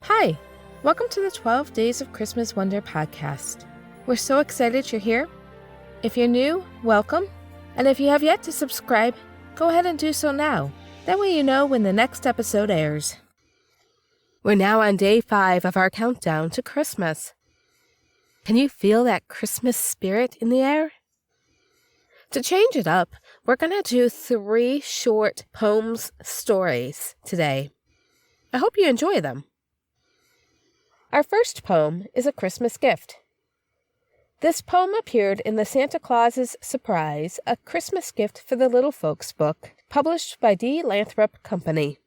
Hi, welcome to the 12 Days of Christmas Wonder podcast. We're so excited you're here. If you're new, welcome. And if you have yet to subscribe, go ahead and do so now. That way you know when the next episode airs. We're now on day 5 of our countdown to Christmas. Can you feel that Christmas spirit in the air? To change it up, we're going to do 3 short poems stories today. I hope you enjoy them. Our first poem is a Christmas gift. This poem appeared in the Santa Claus's Surprise, a Christmas Gift for the Little Folks book, published by D. Lathrop Company.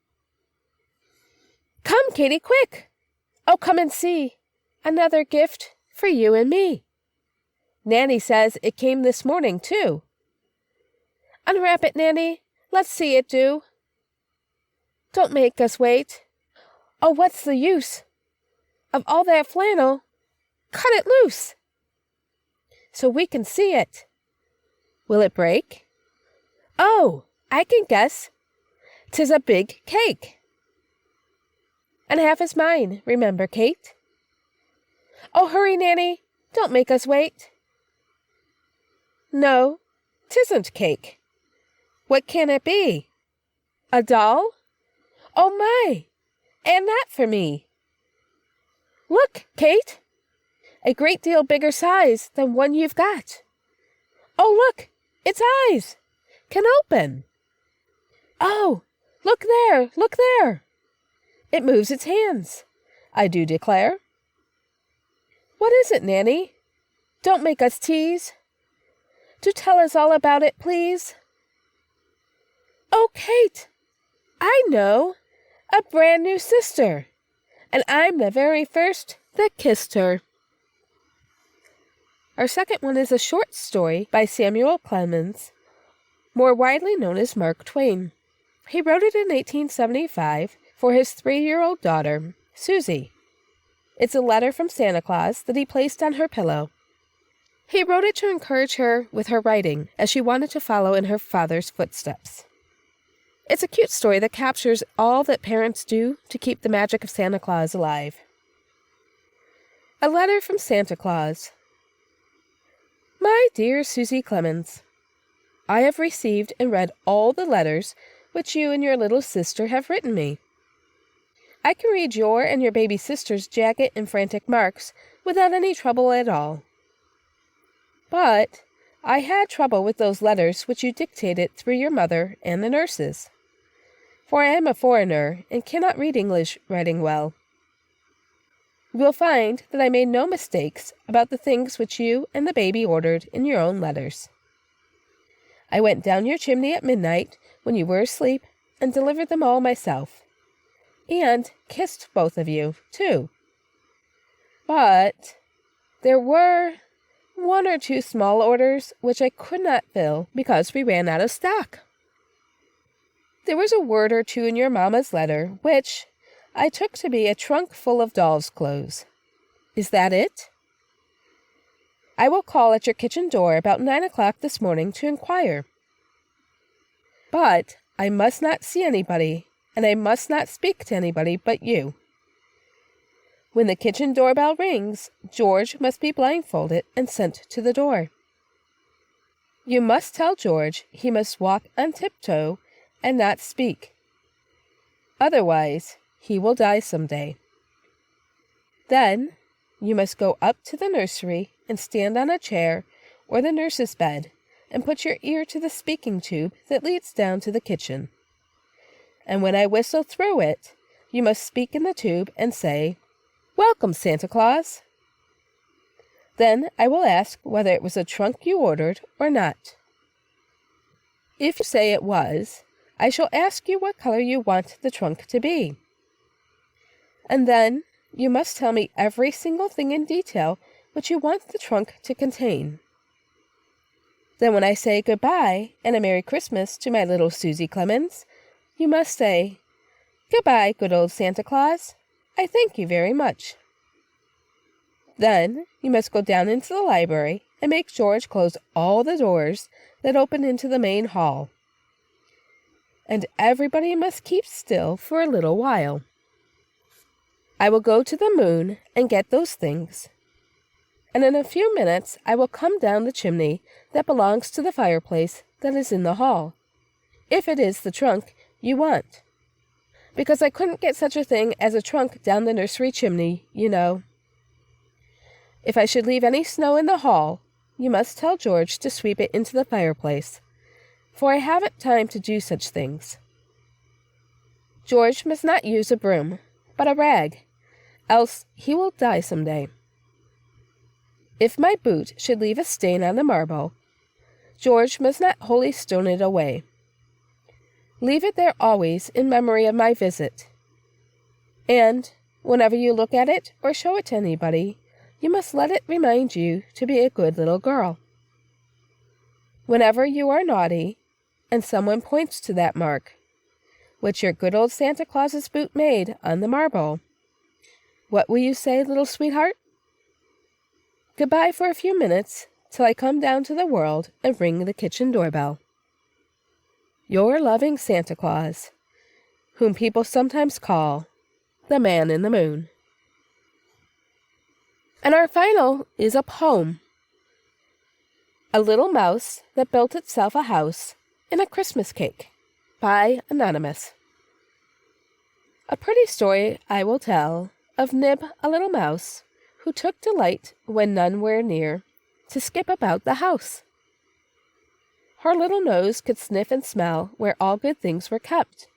Come, Katie, quick! Oh, come and see. Another gift for you and me. Nanny says it came this morning, too. Unwrap it, Nanny. Let's see it do. Don't make us wait. Oh, what's the use of all that flannel? Cut it loose so we can see it. Will it break? Oh, I can guess. 'Tis a big cake. And half is mine, remember, Kate. Oh, hurry, Nanny. Don't make us wait. No, 'tisn't cake. What can it be? A doll? Oh, my! And that for me. Look, Kate! A great deal bigger size than one you've got. Oh, look! Its eyes can open. Oh, look there! Look there! It moves its hands, I do declare. What is it, Nanny? Don't make us tease. Do tell us all about it, please. Oh, Kate! I know! A brand new sister! And I'm the very first that kissed her. Our second one is a short story by Samuel Clemens, more widely known as Mark Twain. He wrote it in 1875 for his 3-year-old daughter, Susie. It's a letter from Santa Claus that he placed on her pillow. He wrote it to encourage her with her writing, as she wanted to follow in her father's footsteps. It's a cute story that captures all that parents do to keep the magic of Santa Claus alive. A letter from Santa Claus. My dear Susie Clemens, I have received and read all the letters which you and your little sister have written me. I can read your and your baby sister's jagged and frantic marks without any trouble at all. But I had trouble with those letters which you dictated through your mother and the nurses, for I am a foreigner and cannot read English writing well. You will find that I made no mistakes about the things which you and the baby ordered in your own letters. I went down your chimney at midnight when you were asleep and delivered them all myself, and kissed both of you, too. But there were 1 or 2 small orders which I could not fill because we ran out of stock. There was a word or 2 in your mamma's letter which I took to be a trunk full of doll's clothes. Is that it? I will call at your kitchen door about 9 o'clock this morning to inquire. But I must not see anybody, and I must not speak to anybody but you. When the kitchen doorbell rings, George must be blindfolded and sent to the door. You must tell George he must walk on tiptoe and not speak. Otherwise, he will die some day. Then you must go up to the nursery and stand on a chair or the nurse's bed and put your ear to the speaking tube that leads down to the kitchen. And when I whistle through it, you must speak in the tube and say, "Welcome, Santa Claus." Then I will ask whether it was a trunk you ordered or not. If you say it was, I shall ask you what color you want the trunk to be. And then you must tell me every single thing in detail which you want the trunk to contain. Then when I say goodbye and a Merry Christmas to my little Susie Clemens, you must say, "Goodbye, good old Santa Claus. I thank you very much." Then you must go down into the library and make George close all the doors that open into the main hall. And everybody must keep still for a little while. I will go to the moon and get those things. And in a few minutes I will come down the chimney that belongs to the fireplace that is in the hall, if it is the trunk you want. Because I couldn't get such a thing as a trunk down the nursery chimney, you know. If I should leave any snow in the hall, you must tell George to sweep it into the fireplace, for I haven't time to do such things. George must not use a broom, but a rag, else he will die some day. If my boot should leave a stain on the marble, George must not wholly stone it away. Leave it there always in memory of my visit. And, whenever you look at it or show it to anybody, you must let it remind you to be a good little girl. Whenever you are naughty, and someone points to that mark, which your good old Santa Claus's boot made on the marble, what will you say, little sweetheart? Goodbye for a few minutes, till I come down to the world and ring the kitchen doorbell. Your loving Santa Claus, whom people sometimes call the Man in the Moon. And our final is a poem. A Little Mouse That Built Itself a House in a Christmas Cake, by Anonymous. A pretty story I will tell of Nib, a little mouse, who took delight, when none were near, to skip about the house. Her little nose could sniff and smell where all good things were kept,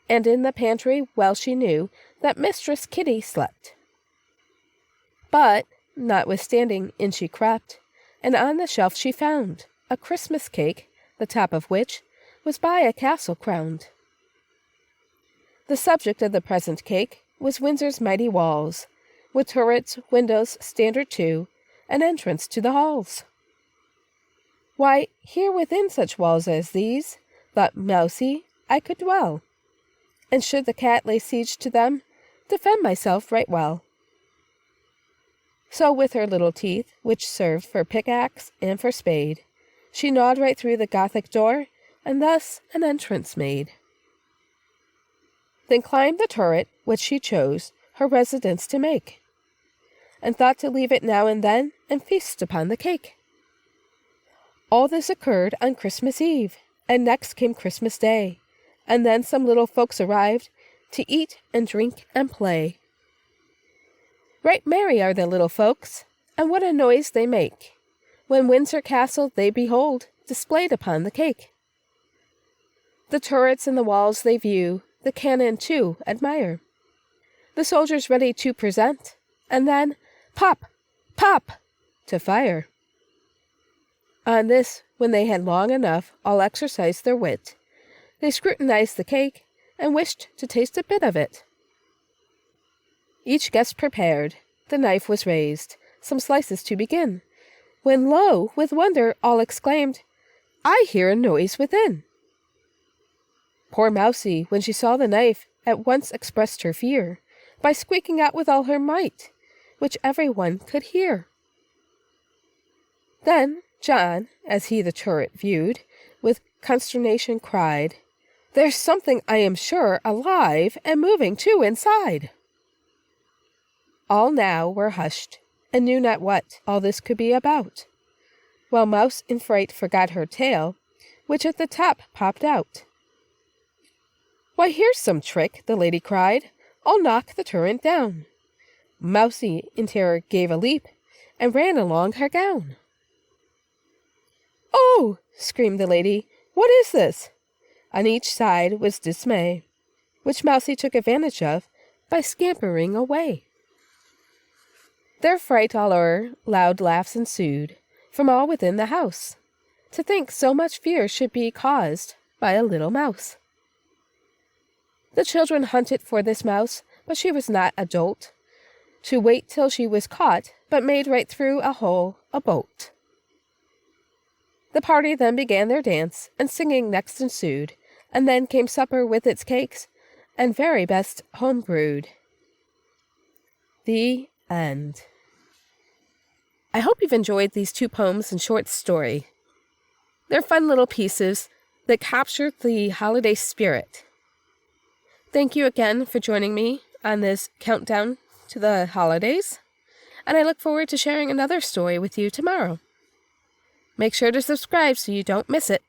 and in the pantry well she knew that Mistress Kitty slept. But, notwithstanding, in she crept, and on the shelf she found a Christmas cake, the top of which was by a castle crowned. The subject of the present cake was Windsor's mighty walls, with turrets, windows, standard too, and entrance to the halls. Why, here within such walls as these, thought Mousie, I could dwell, and should the cat lay siege to them, defend myself right well. So with her little teeth, which served for pickaxe and for spade, she gnawed right through the Gothic door, and thus an entrance made. Then climbed the turret, which she chose her residence to make, and thought to leave it now and then, and feast upon the cake. All this occurred on Christmas Eve, and next came Christmas Day, and then some little folks arrived to eat and drink and play. Right merry are the little folks, and what a noise they make, when Windsor Castle they behold displayed upon the cake. The turrets and the walls they view, the cannon too admire, the soldiers ready to present, and then pop, pop, to fire. On this, when they had long enough all exercised their wit, they scrutinized the cake, and wished to taste a bit of it. Each guest prepared, the knife was raised, some slices to begin, when lo, with wonder all exclaimed, I hear a noise within. Poor Mousie, when she saw the knife, at once expressed her fear, by squeaking out with all her might, which every one could hear. Then John, as he the turret viewed, with consternation cried, There's something, I am sure, alive, and moving too inside. All now were hushed, and knew not what all this could be about, while Mouse in fright forgot her tail, which at the top popped out. Why, here's some trick, the lady cried, I'll knock the turret down. Mousie in terror gave a leap, and ran along her gown. Oh, screamed the lady, what is this? On each side was dismay, which Mousie took advantage of by scampering away. Their fright all o'er, loud laughs ensued from all within the house, to think so much fear should be caused by a little mouse. The children hunted for this mouse, but she was not a dolt, to wait till she was caught, but made right through a hole a bolt. The party then began their dance, and singing next ensued, and then came supper with its cakes, and very best home brewed. The end. I hope you've enjoyed these two poems and short story. They're fun little pieces that capture the holiday spirit. Thank you again for joining me on this countdown to the holidays, and I look forward to sharing another story with you tomorrow. Make sure to subscribe so you don't miss it.